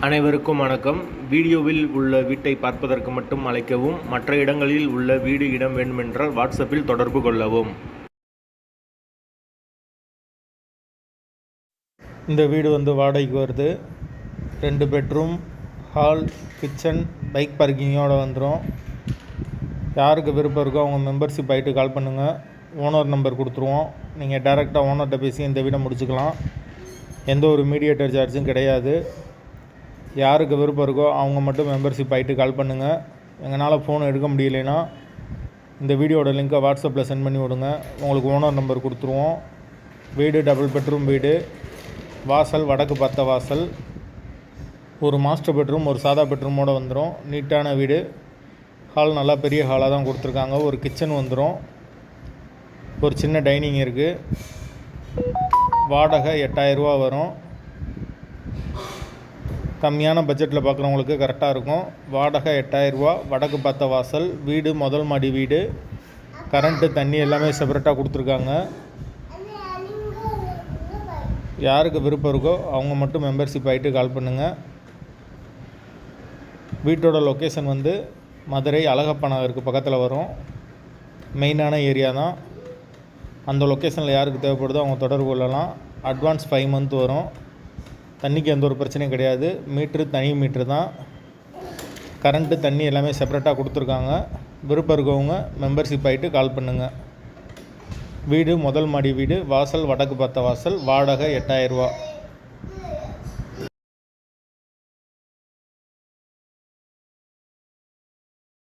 அனைவருக்கும் வணக்கம். வீடியோவில் உள்ள வீட்டை பார்ப்பதற்கு மட்டும் அழைக்கவும். மற்ற இடங்களில் உள்ள வீடு இடம் வேண்டுமென்றால் வாட்ஸ்அப்பில் தொடர்பு கொள்ளவும். இந்த வீடு வாடகைக்கு வருது. 2 பெட்ரூம், ஹால், கிச்சன், பைக் பார்க்கிங்கோடு வந்துடும். யாருக்கு விருப்பம் இருக்கோ அவங்க மெம்பர்ஷிப் ஆகிட்டு கால் பண்ணுங்கள். ஓனர் நம்பர் கொடுத்துருவோம். நீங்கள் டைரெக்டாக ஓனர்கிட்ட பேசி இந்த வீடை முடிச்சுக்கலாம். எந்த ஒரு மீடியேட்டர் சார்ஜும் கிடையாது. யாருக்கு விருப்பம் இருக்கோ அவங்க மட்டும் மெம்பர்ஷிப் ஆகிட்டு கால் பண்ணுங்கள். எங்களால் ஃபோன் எடுக்க முடியலைன்னா இந்த வீடியோட லிங்க்கை வாட்ஸ்அப்பில் சென்ட் பண்ணி விடுங்க. உங்களுக்கு ஓனர் நம்பர் கொடுத்துருவோம். வீடு டபுள் பெட்ரூம் வீடு. வாசல் வடக்கு பார்த்த வாசல். ஒரு மாஸ்டர் பெட்ரூம், ஒரு சாதா பெட்ரூமோடு வந்துடும். நீட்டான வீடு. ஹால் நல்லா பெரிய ஹாலாக தான் கொடுத்துருக்காங்க. ஒரு கிச்சன் வந்துடும். ஒரு சின்ன டைனிங் இருக்குது. வாடகை 8000 ரூபா வரும். கம்மியான பட்ஜெட்டில் பார்க்குறவங்களுக்கு கரெக்டாக இருக்கும். வாடகை 8000 ரூபா. வடக்கு பார்த்த வாசல். வீடு முதல் மாடி வீடு. கரண்ட்டு தண்ணி எல்லாமே செப்பரேட்டாக கொடுத்துருக்காங்க. யாருக்கு விருப்பம் இருக்கோ அவங்க மட்டும் மெம்பர்ஷிப் ஆகிட்டு கால் பண்ணுங்கள். வீட்டோட லொக்கேஷன் மதுரை அழகப்பா நகருக்கு பக்கத்தில் வரும். மெயினான ஏரியா தான். அந்த லொக்கேஷனில் யாருக்கு தேவைப்படுதோ அவங்க தொடர்பு கொள்ளலாம். அட்வான்ஸ் 5 மந்த் வரும். தண்ணிக்கு எந்த ஒரு பிரச்சனையும் கிடையாது. மீட்ரு தனி மீட்ரு தான். கரண்ட்டு தண்ணி எல்லாமே செப்பரேட்டாக கொடுத்துருக்காங்க. விருப்பம் இருக்கவங்க மெம்பர்ஷிப் ஆகிட்டு கால் பண்ணுங்கள். வீடு முதல் மாடி வீடு. வாசல் வடக்கு பார்த்த வாசல். வாடகை 8000 ரூபா.